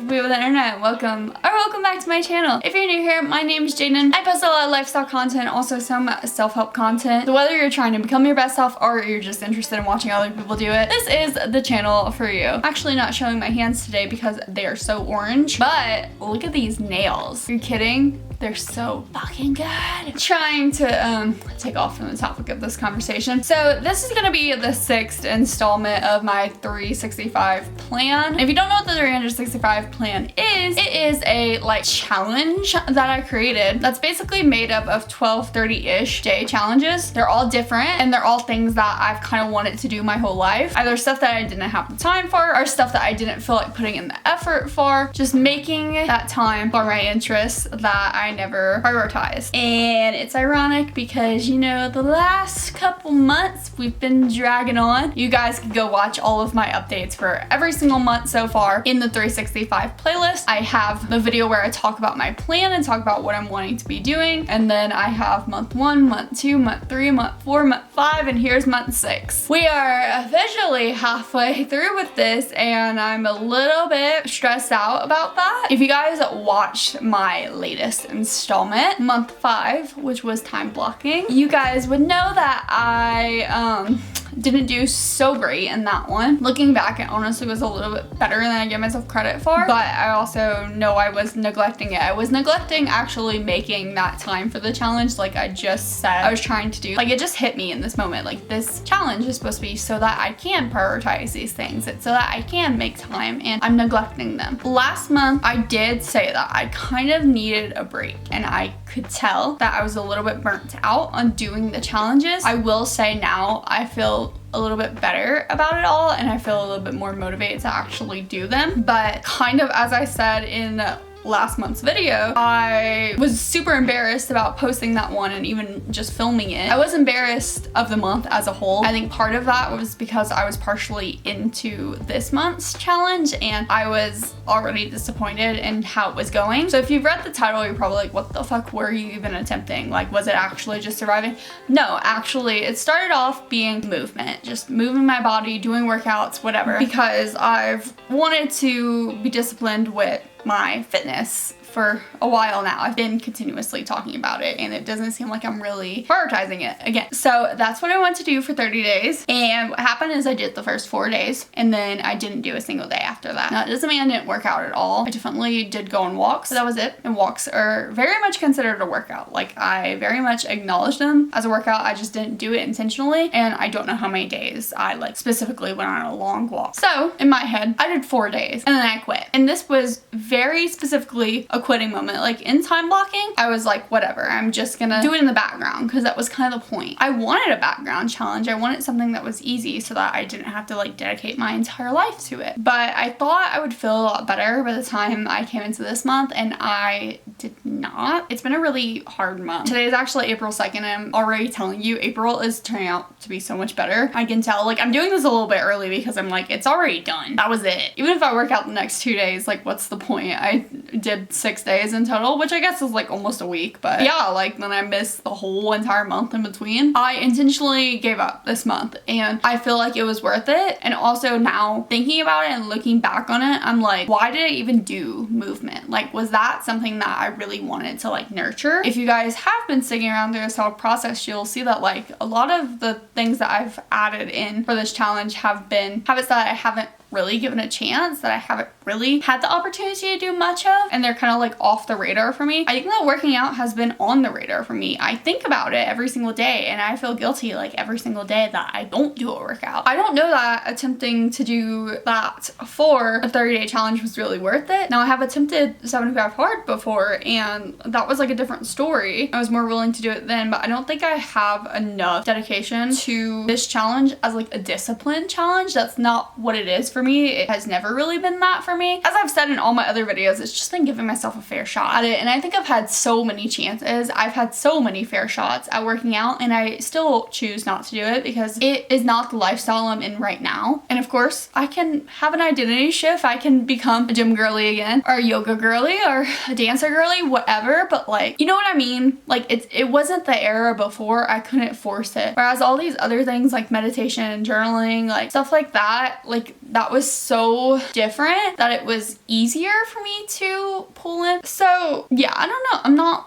people of the internet, welcome back to my channel. If you're new here, my name is Jaden. I post a lot of lifestyle content, also some self-help content. So whether you're trying to become your best self or you're just interested in watching other people do it, this is the channel for you. I'm actually not showing my hands today because they are so orange, but look at these nails. Are you kidding? They're so fucking good. Trying to take off from the topic of this conversation. So this is gonna be the 6th installment of my 365 plan. And if you don't know what the 365 plan is, it is a challenge that I created that's basically made up of 12 30-ish day challenges. They're all different and they're all things that I've kind of wanted to do my whole life. Either stuff that I didn't have the time for or stuff that I didn't feel like putting in the effort for. Just making that time for my interests that I never prioritized. And it's ironic because, you know, the last couple months we've been dragging on. You guys can go watch all of my updates for every single month so far in the 365 playlist. I have the video where I talk about my plan and talk about what I'm wanting to be doing. And then I have month 1, month 2, month 3, month 4, month 5, and here's month 6. We are officially halfway through with this and I'm a little bit stressed out about that. If you guys watched my latest installment, month 5, which was time blocking, you guys would know that I didn't do so great in that one. Looking back, it honestly was a little bit better than I give myself credit for, but I also know I was neglecting it. I was neglecting actually making that time for the challenge like I just said I was trying to do. Like, it just hit me in this moment. Like, this challenge is supposed to be so that I can prioritize these things. It's so that I can make time, and I'm neglecting them. Last month, I did say that I kind of needed a break, and I could tell that I was a little bit burnt out on doing the challenges. I will say now I feel a little bit better about it all and I feel a little bit more motivated to actually do them. But kind of as I said in last month's video, I was super embarrassed about posting that one and even just filming it. I was embarrassed of the month as a whole. I think part of that was because I was partially into this month's challenge and I was already disappointed in how it was going. So if you've read the title, you're probably like, what the fuck were you even attempting? Like, was it actually just surviving? No, actually, it started off being movement, just moving my body, doing workouts, whatever, because I've wanted to be disciplined with my fitness for a while now. I've been continuously talking about it and it doesn't seem like I'm really prioritizing it again. So that's what I want to do for 30 days. And what happened is I did the first 4 days and then I didn't do a single day after that. Now, it doesn't mean I didn't work out at all. I definitely did go on walks, but that was it. And walks are very much considered a workout. Like, I very much acknowledge them as a workout. I just didn't do it intentionally. And I don't know how many days I specifically went on a long walk. So in my head, I did 4 days and then I quit. And this was very specifically a quitting moment. Like, in time blocking, I was like, whatever, I'm just gonna do it in the background because that was kind of the point. I wanted a background challenge. I wanted something that was easy so that I didn't have to dedicate my entire life to it. But I thought I would feel a lot better by the time I came into this month and I did not. It's been a really hard month. Today is actually April 2nd and I'm already telling you April is turning out to be so much better. I can tell. I'm doing this a little bit early because I'm like, it's already done. That was it. Even if I work out the next 2 days, what's the point? I did 6 days in total, which I guess is almost a week, but yeah, then I missed the whole entire month in between. I intentionally gave up this month and I feel like it was worth it. And also now thinking about it and looking back on it, I'm like, why did I even do movement? Was that something that I really wanted to nurture? If you guys have been sticking around through this whole process, you'll see that a lot of the things that I've added in for this challenge have been habits that I haven't really given a chance, that I haven't really had the opportunity to do much of, and they're kind of off the radar for me. I think that working out has been on the radar for me. I think about it every single day and I feel guilty every single day that I don't do a workout. I don't know that attempting to do that for a 30-day challenge was really worth it. Now, I have attempted 75 hard before and that was a different story. I was more willing to do it then, but I don't think I have enough dedication to this challenge as a discipline challenge. That's not what it is for me. It has never really been that for me. As I've said in all my other videos, it's just been giving myself a fair shot at it. And I think I've had so many chances. I've had so many fair shots at working out and I still choose not to do it because it is not the lifestyle I'm in right now. And of course, I can have an identity shift. I can become a gym girly again or a yoga girly or a dancer girly, whatever. But you know what I mean? It wasn't the era before. I couldn't force it. Whereas all these other things meditation and journaling, stuff like that that was so different that it was easier for me to pull in. So yeah, I don't know. I'm not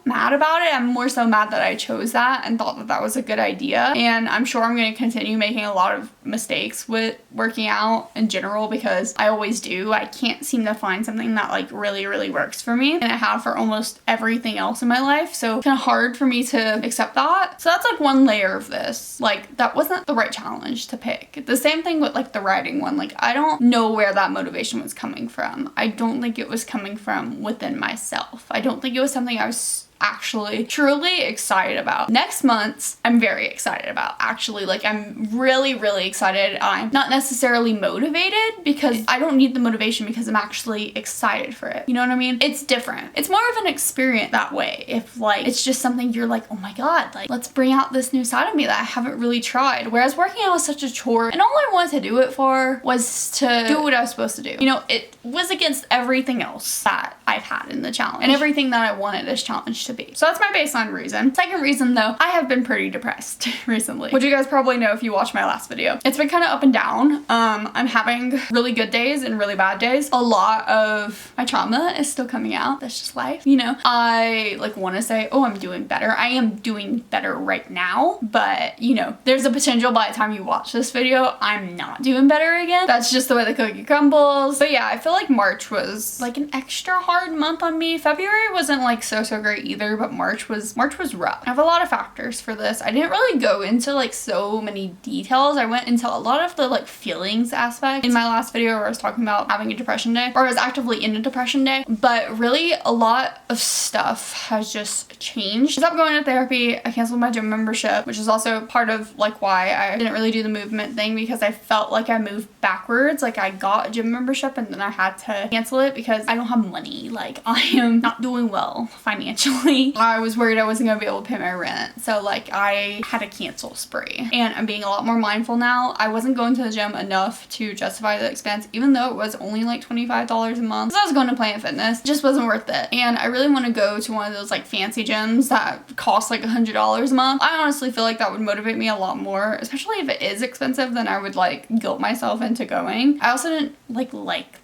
mad about it. I'm more so mad that I chose that and thought that that was a good idea. And I'm sure I'm going to continue making a lot of mistakes with working out in general because I always do. I can't seem to find something that like really works for me, and I have for almost everything else in my life. So it's kind of hard for me to accept that. So that's like one layer of this. Like that wasn't the right challenge to pick. The same thing with like the writing one. Like I don't know where that motivation was coming from. I don't think it was coming from within myself. I don't think it was something I was actually truly excited about. Next month, I'm very excited about. Actually, like I'm really excited. I'm not necessarily motivated because I don't need the motivation because I'm actually excited for it. You know what I mean? It's different. It's more of an experience that way. If like it's just something you're like, oh my god, like let's bring out this new side of me that I haven't really tried. Whereas working out was such a chore, and all I wanted to do it for was to do what I was supposed to do. You know, it was against everything else that I've had in the challenge and everything that I wanted this challenge to be. So that's my baseline reason. Second reason though, I have been pretty depressed recently, which you guys probably know if you watched my last video. It's been kind of up and down. I'm having really good days and really bad days. A lot of my trauma is still coming out. That's just life, you know. I like want to say, oh, I'm doing better. I am doing better right now, but you know, there's a potential by the time you watch this video, I'm not doing better again. That's just the way the cookie crumbles. But yeah, I feel like March was like an extra hard month on me. February wasn't like so great either, but March was rough. I have a lot of factors for this. I didn't really go into like so many details. I went into a lot of the like feelings aspect in my last video where I was talking about having a depression day, or I was actively in a depression day, but really a lot of stuff has just changed. I stopped going to therapy. I canceled my gym membership, which is also part of like why I didn't really do the movement thing, because I felt like I moved backwards. Like I got a gym membership and then I had to cancel it because I don't have money. Like I am not doing well financially. I was worried I wasn't gonna be able to pay my rent. So like I had a cancel spree, and I'm being a lot more mindful now. I wasn't going to the gym enough to justify the expense, even though it was only like $25 a month. So I was going to Planet Fitness. It just wasn't worth it. And I really want to go to one of those like fancy gyms that cost like $100 a month. I honestly feel like that would motivate me a lot more, especially if it is expensive. Then I would like guilt myself into going. I also didn't like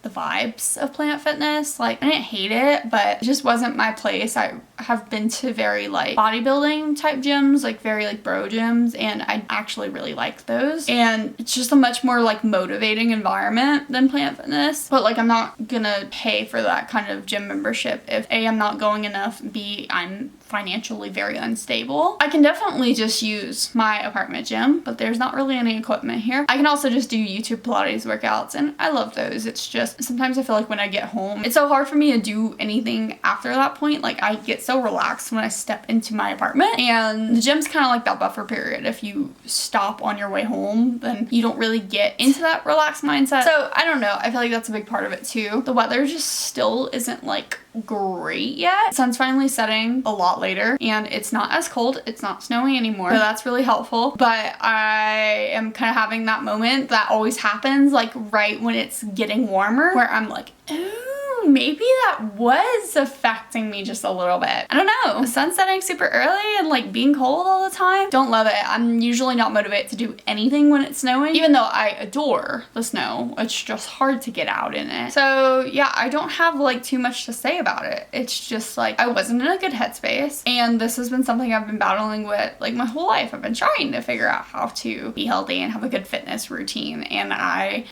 the vibes of Planet Fitness. Like I didn't hate it, but it just wasn't my place. I have been to very like bodybuilding type gyms, like very like bro gyms, and I actually really like those, and it's just a much more like motivating environment than Planet Fitness. But like I'm not gonna pay for that kind of gym membership if A, I'm not going enough, B, I'm financially very unstable. I can definitely just use my apartment gym, but there's not really any equipment here. I can also just do YouTube Pilates workouts, and I love those. It's just sometimes I feel like when I get home, it's so hard for me to do anything after that point. Like I get so relaxed when I step into my apartment, and the gym's kind of like that buffer period. If you stop on your way home, then you don't really get into that relaxed mindset. So I don't know. I feel like that's a big part of it too. The weather just still isn't like great yet. Sun's finally setting a lot later, and it's not as cold. It's not snowing anymore, so that's really helpful. But I am kind of having that moment that always happens like right when it's getting warmer, where I'm like, ooh, maybe that was affecting me just a little bit. I don't know. The sun's setting super early and like being cold all the time. Don't love it. I'm usually not motivated to do anything when it's snowing, even though I adore the snow. It's just hard to get out in it. So yeah, I don't have like too much to say about it. It's just like I wasn't in a good headspace, and this has been something I've been battling with like my whole life. I've been trying to figure out how to be healthy and have a good fitness routine, and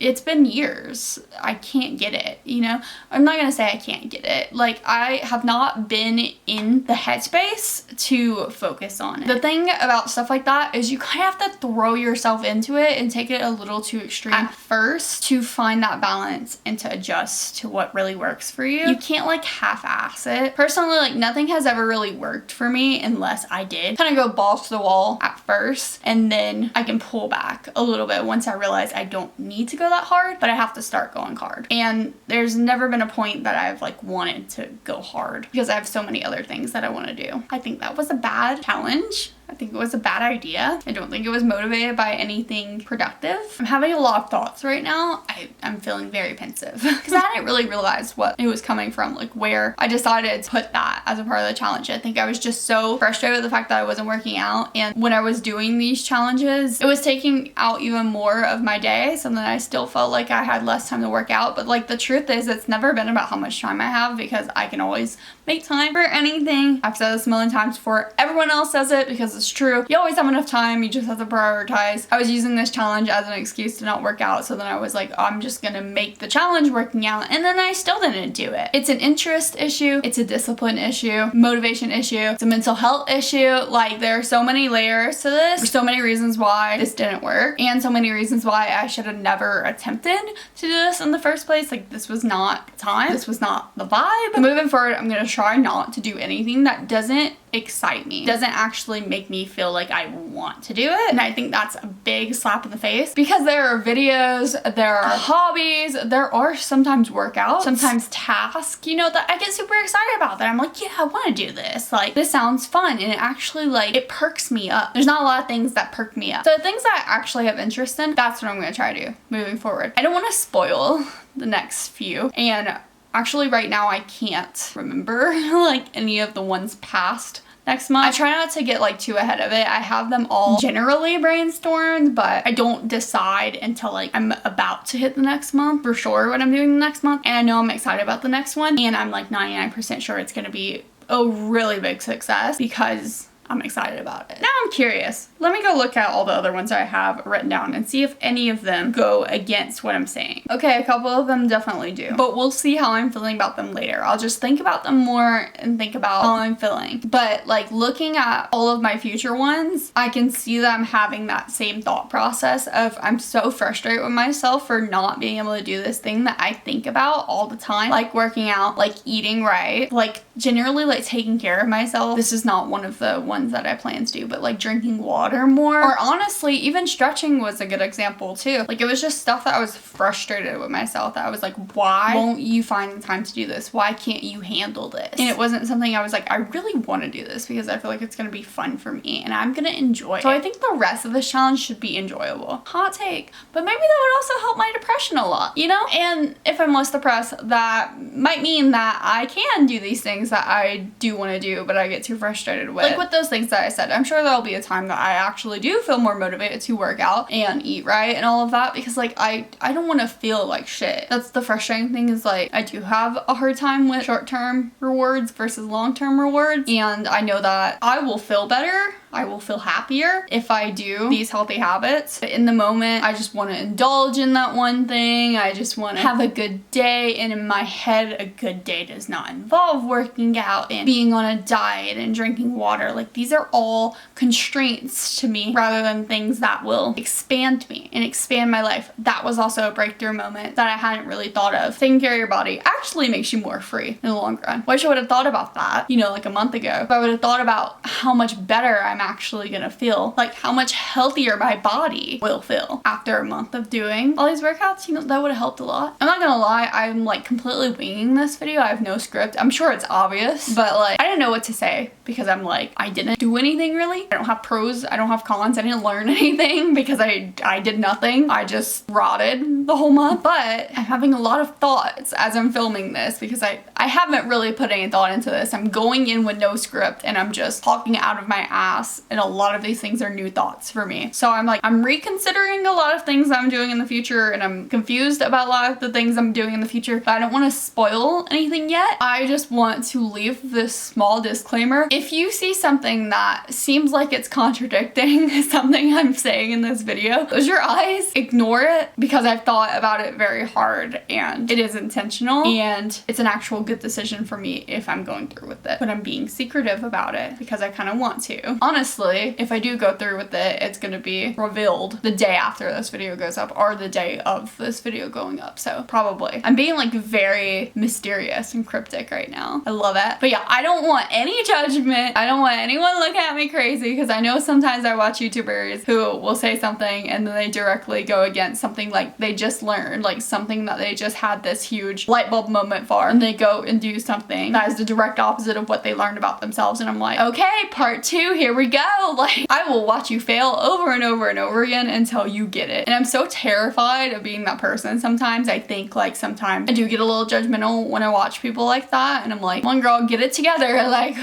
it's been years. I can't get it, you know? I'm not gonna say I can't get it. Like I have not been in the headspace to focus on it. The thing about stuff like that is you kind of have to throw yourself into it and take it a little too extreme at first to find that balance and to adjust to what really works for you. You can't like half-ass it. Personally, like nothing has ever really worked for me unless I did kind of go balls to the wall at first, and then I can pull back a little bit once I realize I don't need to go that hard, but I have to start going hard. And there's never been a point that I've like wanted to go hard because I have so many other things that I want to do. I think that was a bad challenge I think it was a bad idea. I don't think it was motivated by anything productive. I'm having a lot of thoughts right now. I'm feeling very pensive because I didn't really realize what it was coming from, like where I decided to put that as a part of the challenge. I think I was just so frustrated with the fact that I wasn't working out, and when I was doing these challenges, it was taking out even more of my day, so then I still felt like I had less time to work out. But like the truth is, it's never been about how much time I have, because I can always make time for anything. I've said this a million times before. Everyone else says it because it's true. You always have enough time. You just have to prioritize. I was using this challenge as an excuse to not work out. So then I was like, oh, I'm just gonna make the challenge working out. And then I still didn't do it. It's an interest issue. It's a discipline issue, motivation issue. It's a mental health issue. Like there are so many layers to this. There's so many reasons why this didn't work, and so many reasons why I should have never attempted to do this in the first place. Like this was not the time. This was not the vibe. Moving forward, I'm gonna try not to do anything that doesn't excite me, doesn't actually make me feel like I want to do it. And I think that's a big slap in the face, because there are videos, there are hobbies, there are sometimes workouts, sometimes tasks, you know, that I get super excited about, that I'm like, yeah, I want to do this. Like this sounds fun, and it actually like it perks me up. There's not a lot of things that perk me up. So the things that I actually have interest in, that's what I'm going to try to do moving forward. I don't want to spoil the next few, and actually right now I can't remember like any of the ones past next month. I try not to get like too ahead of it. I have them all generally brainstormed, but I don't decide until like I'm about to hit the next month for sure what I'm doing the next month. And I know I'm excited about the next one, and I'm like 99% sure it's going to be a really big success because I'm excited about it. Now I'm curious. Let me go look at all the other ones I have written down and see if any of them go against what I'm saying. Okay, a couple of them definitely do, but we'll see how I'm feeling about them later. I'll just think about them more and think about how I'm feeling. But like looking at all of my future ones, I can see that I'm having that same thought process of I'm so frustrated with myself for not being able to do this thing that I think about all the time, like working out, like eating right, like generally like taking care of myself. This is not one of the ones that I plan to do, but like drinking water more, or honestly even stretching was a good example too. Like it was just stuff that I was frustrated with myself, that I was like, why won't you find the time to do this? Why can't you handle this? And it wasn't something I was like, I really want to do this because I feel like it's going to be fun for me and I'm going to enjoy it. So I think the rest of this challenge should be enjoyable. Hot take, but maybe that would also help my depression a lot, you know? And if I'm less depressed, that might mean that I can do these things that I do want to do, but I get too frustrated with. Like with those things that I said, I'm sure there'll be a time that I actually do feel more motivated to work out and eat right and all of that, because like I don't want to feel like shit. That's the frustrating thing, is like I do have a hard time with short-term rewards versus long-term rewards, and I know that I will feel better, I will feel happier if I do these healthy habits. But in the moment, I just want to indulge in that one thing. I just want to have a good day. And in my head, a good day does not involve working out and being on a diet and drinking water. Like these are all constraints to me rather than things that will expand me and expand my life. That was also a breakthrough moment that I hadn't really thought of. Taking care of your body actually makes you more free in the long run. Wish I would have thought about that, you know, like a month ago. If I would have thought about how much better I'm actually gonna feel, like how much healthier my body will feel after a month of doing all these workouts, you know, that would have helped a lot. I'm not gonna lie, I'm like completely winging this video. I have no script. I'm sure it's obvious, but like I didn't know what to say because I'm like, I didn't do anything really. I don't have pros, I don't have cons, I didn't learn anything because I did nothing. I just rotted the whole month. But I'm having a lot of thoughts as I'm filming this because I haven't really put any thought into this. I'm going in with no script and I'm just talking out of my ass, and a lot of these things are new thoughts for me. So I'm like, I'm reconsidering a lot of things I'm doing in the future, and I'm confused about a lot of the things I'm doing in the future, but I don't want to spoil anything yet. I just want to leave this small disclaimer. If you see something that seems like it's contradicting something I'm saying in this video, close your eyes, ignore it, because I've thought about it very hard and it is intentional and it's an actual good decision for me if I'm going through with it. But I'm being secretive about it because I kind of want to. Honestly, if I do go through with it, it's gonna be revealed the day after this video goes up or the day of this video going up. So probably. I'm being like very mysterious and cryptic right now. I love it. But yeah, I don't want any judgment. I don't want anyone looking at me crazy, because I know sometimes I watch YouTubers who will say something and then they directly go against something like they just learned, like something that they just had this huge light bulb moment for, and they go and do something that is the direct opposite of what they learned about themselves. And I'm like, okay, part 2, here we go. Like, I will watch you fail over and over and over again until you get it. And I'm so terrified of being that person. Sometimes I think like sometimes I do get a little judgmental when I watch people like that, and I'm like, come on girl, get it together. Like,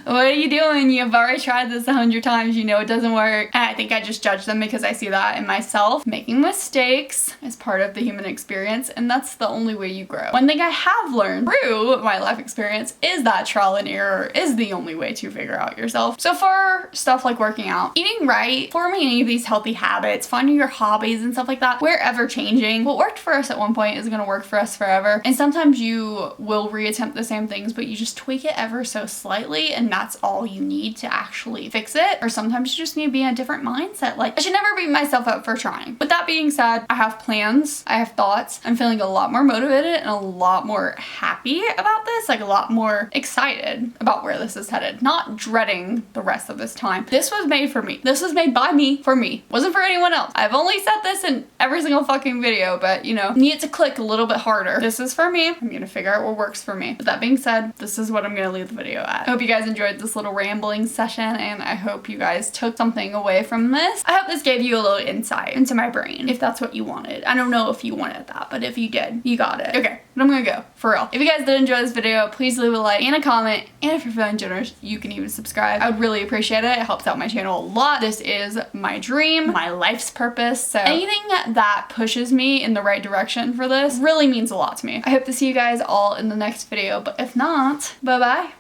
what are you doing? You've already tried this 100 times, you know it doesn't work. And I think I just judge them because I see that in myself. Making mistakes is part of the human experience, and that's the only way you grow. One thing I have learned through my life experience is that trial and error is the only way to figure out yourself. So for stuff like working out, eating right, forming any of these healthy habits, finding your hobbies and stuff like that, we're ever changing. What worked for us at one point is going to work for us forever. And sometimes you will reattempt the same things, but you just tweak it ever so slightly, and that's all you need to actually fix it. Or sometimes you just need to be in a different mindset. Like, I should never beat myself up for trying. With that being said, I have plans, I have thoughts. I'm feeling a lot more motivated and a lot more happy about this, like a lot more excited about where this is headed, not dreading the rest of this time. This was made for me. This was made by me for me. Wasn't for anyone else. I've only said this in every single fucking video, but you know, need it to click a little bit harder. This is for me. I'm gonna figure out what works for me. With that being said, this is what I'm gonna leave the video at. I hope you guys enjoyed this little rambling session, and I hope you guys took something away from this. I hope this gave you a little insight into my brain, if that's what you wanted. I don't know if you wanted that, but if you did, you got it. Okay, but I'm gonna go, for real. If you guys did enjoy this video, please leave a like and a comment, and if you're feeling generous, you can even subscribe. I would really appreciate it. It helps out my channel a lot. This is my dream, my life's purpose, so anything that pushes me in the right direction for this really means a lot to me. I hope to see you guys all in the next video, but if not, bye-bye.